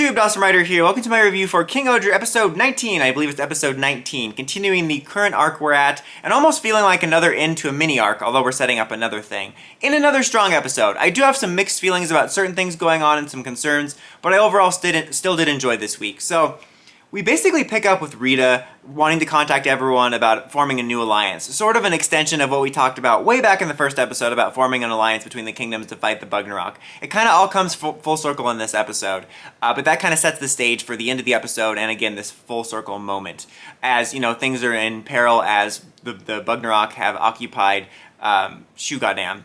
YouTube, Awesome Writer here. Welcome to my review for King-ohger episode 19. I believe it's episode 19, continuing the current arc we're at, and almost feeling like another end to a mini-arc, although we're setting up another thing. In another strong episode. I do have some mixed feelings about certain things going on and some concerns, but I overall still did enjoy this week. So, we basically pick up with Rita wanting to contact everyone about forming a new alliance. Sort of an extension of what we talked about way back in the first episode about forming an alliance between the kingdoms to fight the Bugnarok. It kind of all comes full circle in this episode, but that kind of sets the stage for the end of the episode and again this full circle moment. As, you know, things are in peril as the Bugnarok have occupied Shugoddam,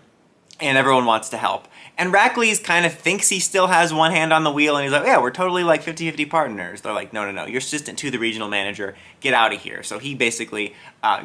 and everyone wants to help. And Rakules kind of thinks he still has one hand on the wheel, and he's like, yeah, we're totally like 50-50 partners. They're like, no, you're assistant to the regional manager, get out of here. So he basically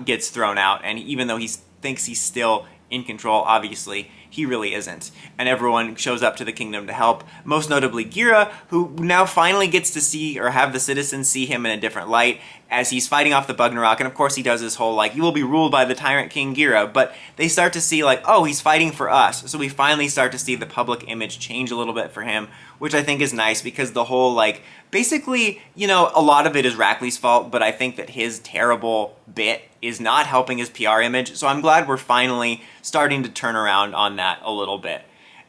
gets thrown out, and even though he thinks he's still in control, obviously, he really isn't. And everyone shows up to the kingdom to help, most notably Gira, who now finally gets to see, or have the citizens see him in a different light, as he's fighting off the Bugnarok, and of course he does this whole, like, you will be ruled by the tyrant King Gira, but they start to see, like, oh, he's fighting for us, so we finally start to see the public image change a little bit for him, which I think is nice, because the whole, like, basically, you know, a lot of it is Rakules' fault, but I think that his terrible bit is not helping his PR image, so I'm glad we're finally starting to turn around on that a little bit.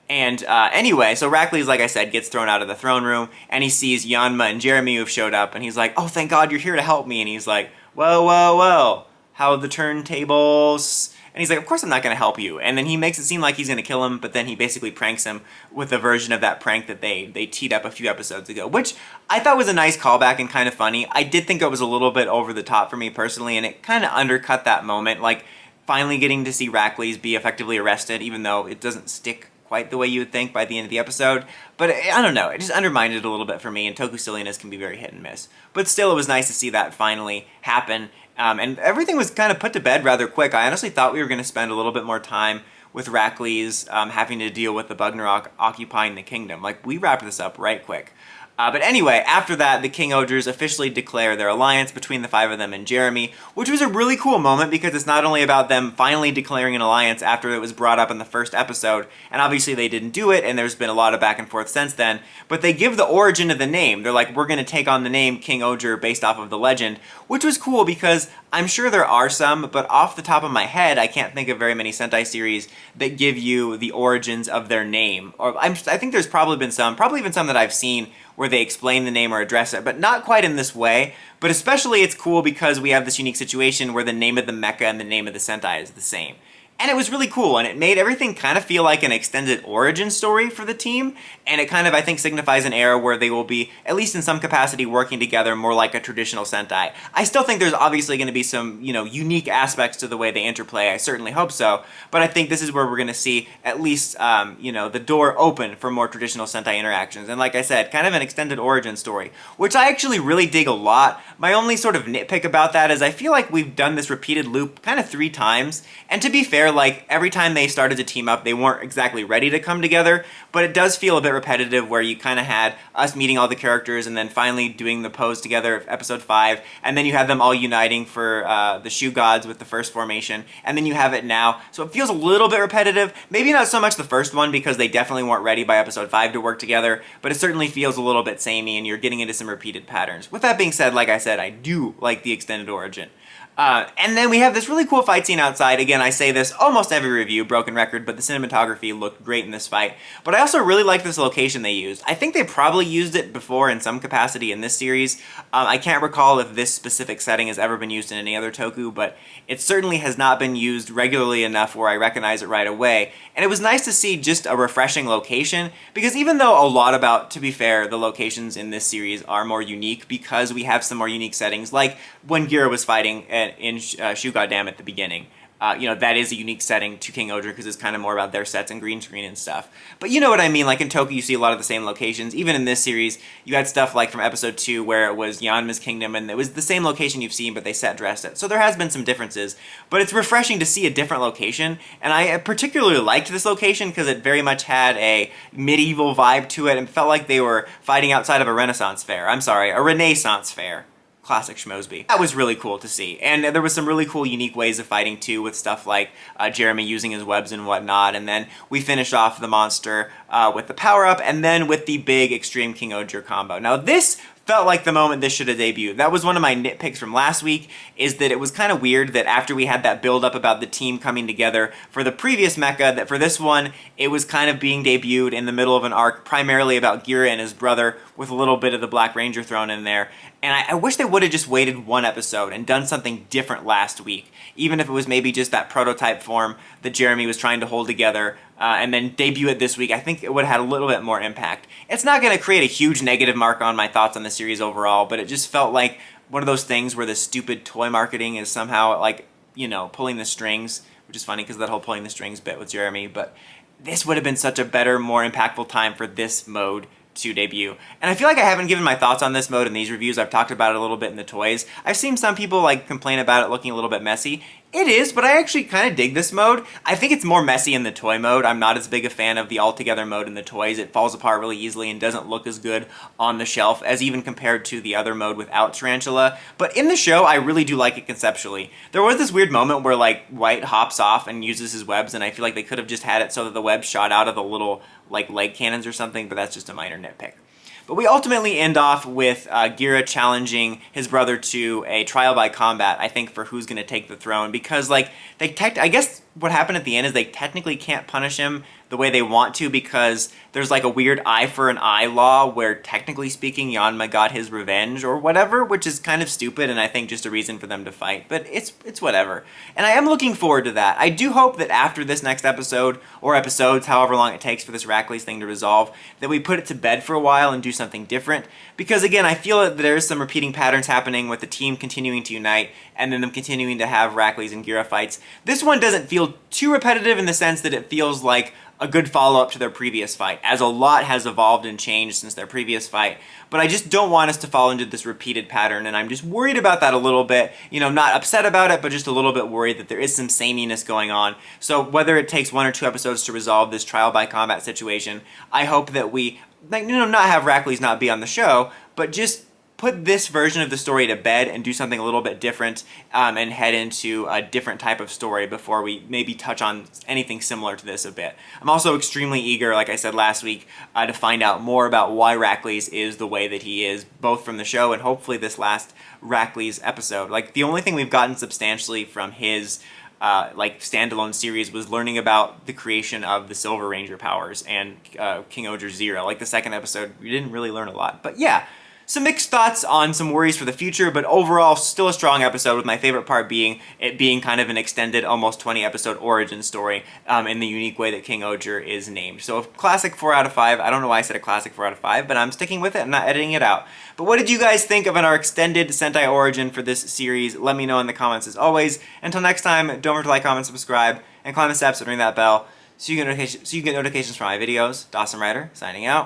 And anyway, so Rakules, like I said, gets thrown out of the throne room, and he sees Yanma and Jeremy who've showed up, and he's like, oh, thank God you're here to help me, and he's like, well, how are the turntables? And he's like, of course I'm not going to help you. And then he makes it seem like he's going to kill him, but then he basically pranks him with a version of that prank that they teed up a few episodes ago, which I thought was a nice callback and kind of funny. I did think it was a little bit over the top for me personally, and it kind of undercut that moment, like finally getting to see Rakules be effectively arrested, even though it doesn't stick quite the way you would think by the end of the episode. But I don't know, it just undermined it a little bit for me, and Toku silliness can be very hit and miss. But still, it was nice to see that finally happen. And everything was kind of put to bed rather quick. I honestly thought we were going to spend a little bit more time with Rakules having to deal with the Bugnarok occupying the kingdom. Like, we wrapped this up right quick. But anyway, after that, the King-ohgers officially declare their alliance between the five of them and Jeremy, which was a really cool moment because it's not only about them finally declaring an alliance after it was brought up in the first episode, and obviously they didn't do it, and there's been a lot of back and forth since then, but they give the origin of the name. They're like, we're going to take on the name King-ohger based off of the legend, which was cool because I'm sure there are some, but off the top of my head, I can't think of very many Sentai series that give you the origins of their name. Or I think there's probably been some, probably even some that I've seen where they explain the name or address it, but not quite in this way. But especially it's cool because we have this unique situation where the name of the mecha and the name of the Sentai is the same. And it was really cool, and it made everything kind of feel like an extended origin story for the team, and it kind of, I think, signifies an era where they will be, at least in some capacity, working together more like a traditional Sentai. I still think there's obviously going to be some, you know, unique aspects to the way they interplay, I certainly hope so, but I think this is where we're going to see at least, you know, the door open for more traditional Sentai interactions, and like I said, kind of an extended origin story, which I actually really dig a lot. My only sort of nitpick about that is I feel like we've done this repeated loop kind of 3 times, and to be fair, like, every time they started to team up, they weren't exactly ready to come together, but it does feel a bit repetitive where you kind of had us meeting all the characters and then finally doing the pose together, episode 5, and then you have them all uniting for the Shoe Gods with the first formation, and then you have it now, so it feels a little bit repetitive, maybe not so much the first one because they definitely weren't ready by episode 5 to work together, but it certainly feels a little bit samey and you're getting into some repeated patterns. With that being said, like I said, I do like the extended origin. And then we have this really cool fight scene outside. Again, I say this almost every review, broken record, but the cinematography looked great in this fight. But I also really like this location they used. I think they probably used it before in some capacity in this series. I can't recall if this specific setting has ever been used in any other Toku, but it certainly has not been used regularly enough where I recognize it right away. And it was nice to see just a refreshing location, because even though a lot about, to be fair, the locations in this series are more unique because we have some more unique settings, like when Gira was fighting in Shugoddam at the beginning. You know, that is a unique setting to King-ohger because it's kind of more about their sets and green screen and stuff. But you know what I mean, like in Toku you see a lot of the same locations. Even in this series, you had stuff like from episode 2 where it was Yanma's kingdom and it was the same location you've seen, but they set dressed it. So there has been some differences, but it's refreshing to see a different location, and I particularly liked this location because it very much had a medieval vibe to it and felt like they were fighting outside of a Renaissance fair. I'm sorry, a Renaissance fair. classic Schmosby. That was really cool to see. And there was some really cool, unique ways of fighting too, with stuff like Jeremy using his webs and whatnot. And then we finished off the monster with the power-up, and then with the big Extreme King-ohger combo. Now this felt like the moment this should have debuted. That was one of my nitpicks from last week, is that it was kind of weird that after we had that build-up about the team coming together for the previous Mecha, that for this one, it was kind of being debuted in the middle of an arc primarily about Gira and his brother, with a little bit of the Black Ranger thrown in there. And I wish they would have just waited one episode and done something different last week, even if it was maybe just that prototype form that Jeremy was trying to hold together, and then debut it this week. I think it would have had a little bit more impact. It's not going to create a huge negative mark on my thoughts on the series overall, but it just felt like one of those things where the stupid toy marketing is somehow, like, you know, pulling the strings, which is funny because that whole pulling the strings bit with Jeremy, but this would have been such a better, more impactful time for this mode to debut. And I feel like I haven't given my thoughts on this mode in these reviews. I've talked about it a little bit in the toys. I've seen some people like complain about it looking a little bit messy. It is, but I actually kind of dig this mode. I think it's more messy in the toy mode. I'm not as big a fan of the all-together mode in the toys. It falls apart really easily and doesn't look as good on the shelf as even compared to the other mode without Tarantula. But in the show, I really do like it conceptually. There was this weird moment where like White hops off and uses his webs, and I feel like they could have just had it so that the webs shot out of the little like leg cannons or something, but that's just a minor nitpick. But we ultimately end off with Gira challenging his brother to a trial by combat, I think, for who's going to take the throne, because like I guess what happened at the end is they technically can't punish him the way they want to, because there's like a weird eye for an eye law where technically speaking Yanma got his revenge or whatever, which is kind of stupid and I think just a reason for them to fight, but it's whatever. And I am looking forward to that. I do hope that after this next episode, or episodes, however long it takes for this Rakules thing to resolve, that we put it to bed for a while and do something different, because again, I feel that there's some repeating patterns happening with the team continuing to unite and then them continuing to have Rakules and Gira fights. This one doesn't feel too repetitive in the sense that it feels like a good follow-up to their previous fight, as a lot has evolved and changed since their previous fight. But I just don't want us to fall into this repeated pattern, and I'm just worried about that a little bit. You know, not upset about it, but just a little bit worried that there is some sameness going on. So whether it takes 1 or 2 episodes to resolve this trial by combat situation, I hope that we, like, you know, not have Rakules not be on the show, but just put this version of the story to bed and do something a little bit different, and head into a different type of story before we maybe touch on anything similar to this a bit. I'm also extremely eager, like I said last week, to find out more about why Rakules is the way that he is, both from the show and hopefully this last Rakules episode. Like, the only thing we've gotten substantially from his like standalone series was learning about the creation of the Silver Ranger powers and King-ohger Zero. Like the second episode, we didn't really learn a lot. But yeah, some mixed thoughts on some worries for the future, but overall still a strong episode, with my favorite part being it being kind of an extended, almost 20 episode origin story in the unique way that King-ohger is named. So a classic 4 out of 5. I don't know why I said a classic 4 out of 5, but I'm sticking with it. I'm not editing it out. But what did you guys think of our extended Sentai origin for this series? Let me know in the comments as always. Until next time, don't forget to like, comment, subscribe, and climb the steps and ring that bell so you get notifications for my videos. Dawson Ryder, signing out.